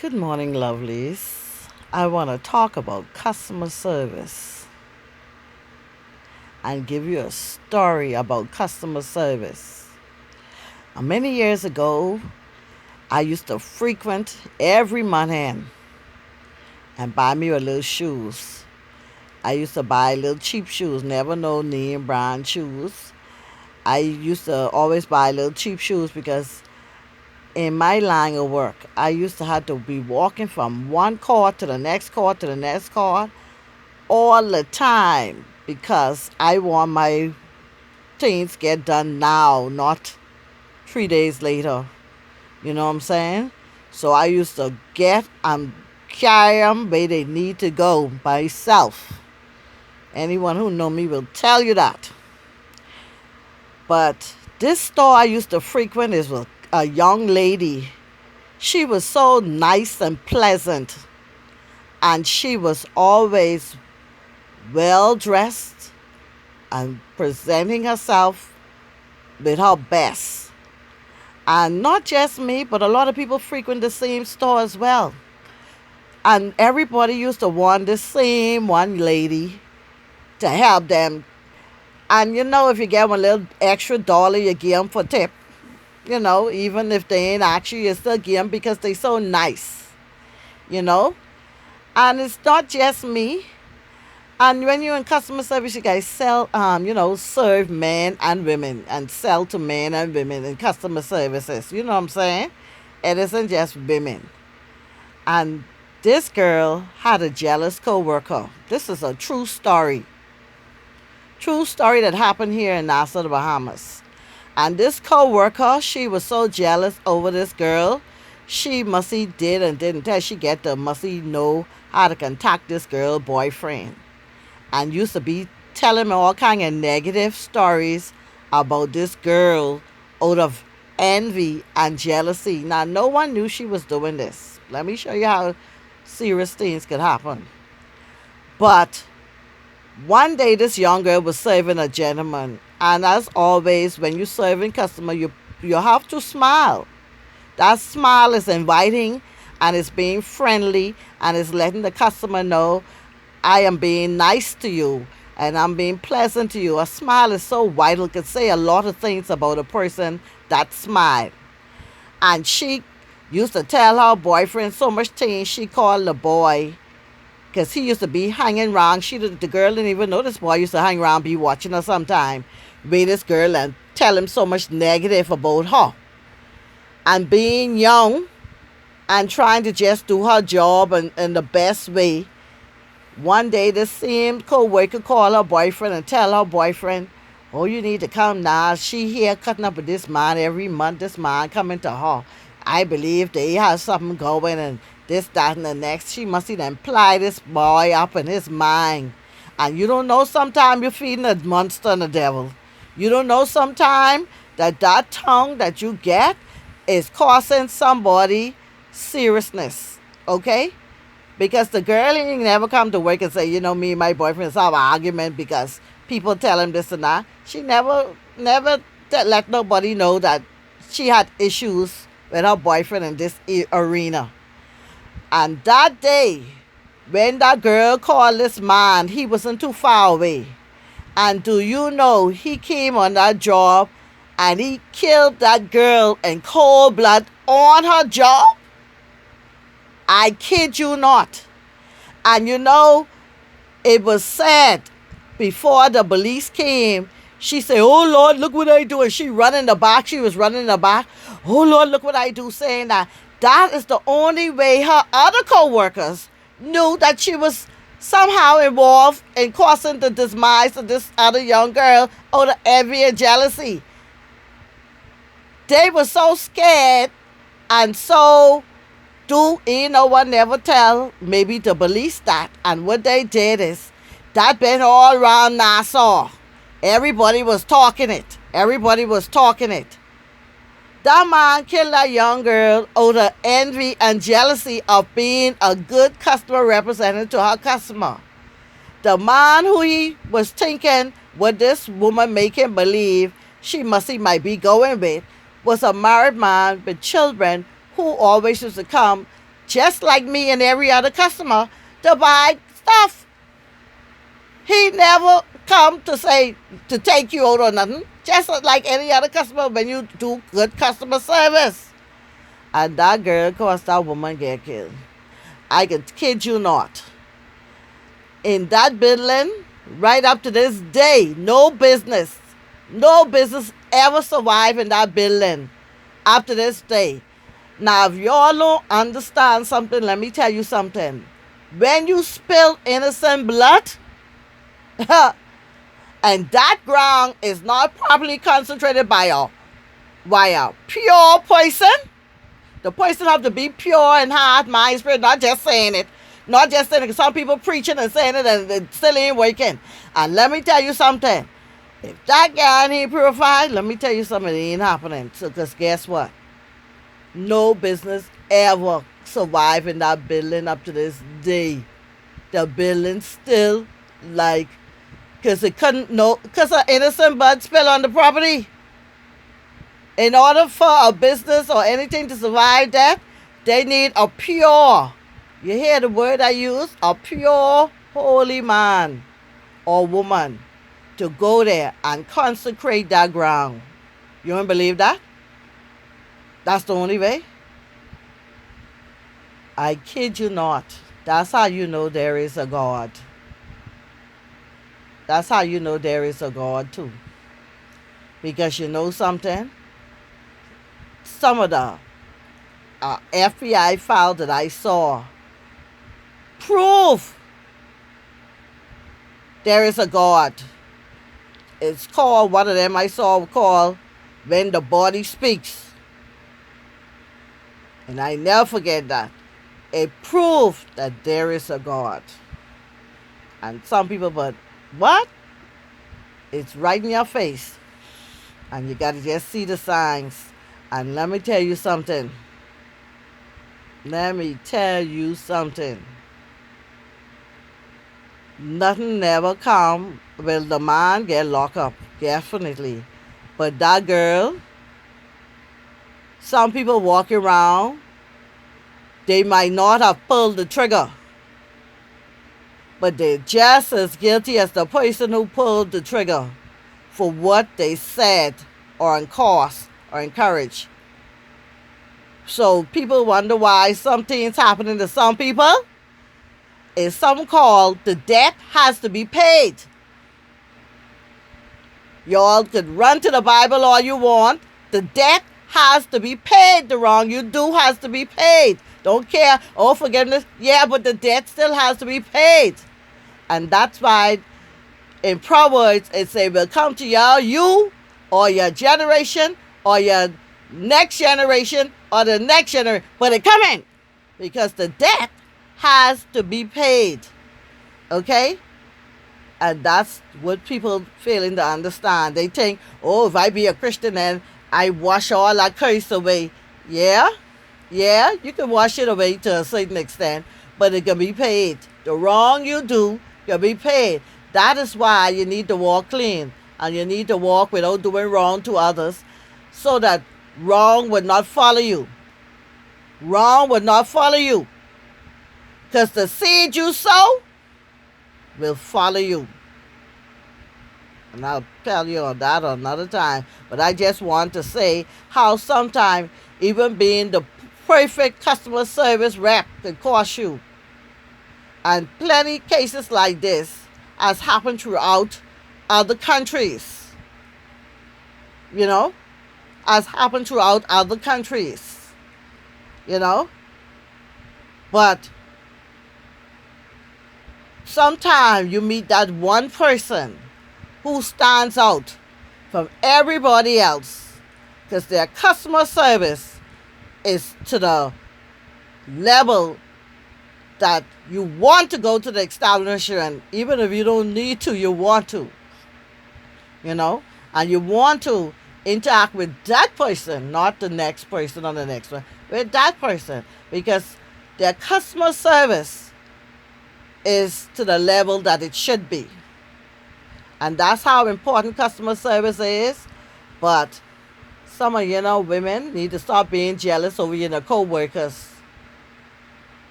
Good morning, lovelies. I want to talk about customer service and give you a story about customer service. Many years ago, I used to frequent every month end and buy me a little shoes. I used to buy little cheap shoes, never no name brand shoes. I used to always buy little cheap shoes because in my line of work, I used to have to be walking from one court to the next court to the next court all the time because I want my things get done now, not 3 days later. You know what I'm saying? So I used to get and carry them where they need to go myself. Anyone who know me will tell you that. But this store I used to frequent is with a young lady. She was so nice and pleasant, and she was always well dressed and presenting herself with her best. And not just me, but a lot of people frequent the same store as well. And everybody used to want the same one lady to help them. And if you get one little extra dollar, you give them for tip. Even if they ain't actually, you still give them because they so nice. You know? And it's not just me. And when you're in customer service, you guys sell, serve men and women and sell to men and women in customer services. You know what I'm saying? It isn't just women. And this girl had a jealous coworker. This is a true story. True story that happened here in Nassau, the Bahamas. And this coworker, she was so jealous over this girl. She musty did and didn't tell. She get the musty know how to contact this girl boyfriend. And used to be telling me all kind of negative stories about this girl out of envy and jealousy. Now, no one knew she was doing this. Let me show you how serious things could happen. But one day, this young girl was serving a gentleman. And as always, when you're serving customer, you have to smile. That smile is inviting and it's being friendly and it's letting the customer know I am being nice to you and I'm being pleasant to you. A smile is so vital, it can say a lot of things about a person that smile. And she used to tell her boyfriend so much things. She called the boy because he used to be hanging around. The girl didn't even know this boy used to hang around, be watching her sometime, with this girl and tell him so much negative about her. And being young and trying to just do her job in the best way. One day, the same co-worker called her boyfriend and tell her boyfriend, oh, you need to come now. She here cutting up with this man every month. This man coming to her. I believe they have something going and this, that, and the next. She must even ply this boy up in his mind. And you don't know sometime you're feeding a monster and a devil. You don't know sometime that tongue that you get is causing somebody seriousness. Okay? Because the girl ain't never come to work and say, me and my boyfriend have an argument because people tell him this and that. She never let nobody know that she had issues with her boyfriend in this arena. And that day, when that girl called this man, he wasn't too far away. And do you know, he came on that job and he killed that girl in cold blood on her job? I kid you not. And it was said before the police came, she said, oh Lord, look what I do. And she running the back. She was running the back. Oh Lord, look what I do, saying that is the only way her other co-workers knew that she was somehow involved in causing the demise of this other young girl out of envy and jealousy. They were so scared and so no one never tell maybe the police that. And what they did is that been all around Nassau. Everybody was talking it. That man killed that young girl out of envy and jealousy of being a good customer representative to her customer. The man who he was thinking what this woman make him believe he might be going with was a married man with children who always used to come just like me and every other customer, to buy stuff. He never come to say to take you out or nothing. Just like any other customer when you do good customer service. And that girl caused that woman get killed. I can kid you not. In that building, right up to this day, no business ever survived in that building up to this day. Now, if y'all don't understand something, let me tell you something. When you spill innocent blood, and that ground is not properly concentrated by a pure poison, the poison have to be pure in heart, mind, spirit, not just saying it. Not just saying it. Some people preaching and saying it and it still ain't working. And let me tell you something. If that guy ain't purified, let me tell you something, it ain't happening. So, because guess what? No business ever survived in that building up to this day. The building still because it couldn't because an innocent blood spill on the property. In order for a business or anything to survive that, they need a pure, you hear the word I use? A pure, holy man or woman to go there and consecrate that ground. You don't believe that? That's the only way. I kid you not. That's how you know there is a God. That's how you know there is a God too. Because you know something? Some of the FBI file that I saw prove there is a God. It's called, one of them I saw called When the Body Speaks. And I never forget that. It proved that there is a God. And some people, but what? It's right in your face. And you got to just see the signs. And let me tell you something. Nothing never come. Well, the man get locked up, definitely. But that girl, some people walk around, they might not have pulled the trigger, but they're just as guilty as the person who pulled the trigger for what they said or encouraged or encouraged. So people wonder why some things happening to some people. It's something called the debt has to be paid. Y'all could run to the Bible all you want. The debt has to be paid. The wrong you do has to be paid. Don't care. Oh, forgiveness. Yeah, but the debt still has to be paid. And that's why in Proverbs it say, will come to you or your generation or your next generation or the next generation. But it coming because the debt has to be paid. Okay? And that's what people failing to understand. They think, oh, if I be a Christian and I wash all that curse away. Yeah, you can wash it away to a certain extent, but it can be paid. The wrong you do can be paid. That is why you need to walk clean and you need to walk without doing wrong to others so that wrong would not follow you. Wrong would not follow you. Because the seed you sow will follow you. And I'll tell you on that another time. But I just want to say how sometimes even being the perfect customer service rep can cost you. And plenty cases like this has happened throughout other countries. You know? Has happened throughout other countries. You know? But sometimes you meet that one person who stands out from everybody else because their customer service is to the level that you want to go to the establishment, even if you don't need to, you want to, you know, and you want to interact with that person, not the next person or the next one, with that person, because their customer service is to the level that it should be. And that's how important customer service is. But some of women need to stop being jealous over co-workers.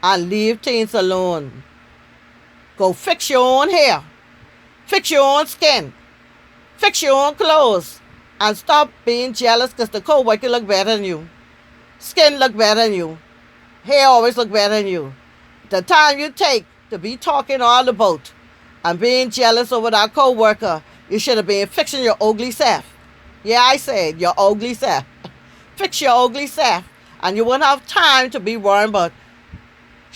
and leave things alone. Go fix your own hair, fix your own skin, fix your own clothes, and stop being jealous because the co-worker look better than you. Skin look better than you. Hair always look better than you. The time you take to be talking all about and being jealous over that co-worker, you should have been fixing your ugly self. Yeah, I said your ugly self. Fix your ugly self. And you won't have time to be worrying about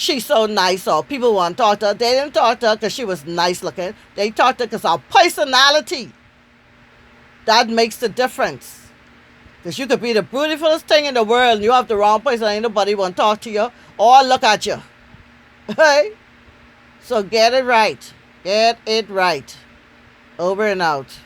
she's so nice or people want to talk to her. They didn't talk to her because she was nice looking. They talked to her because her personality. That makes the difference. Because you could be the beautifulest thing in the world and you have the wrong person and ain't nobody want to talk to you or look at you. Hey? So get it right. Get it right. Over and out.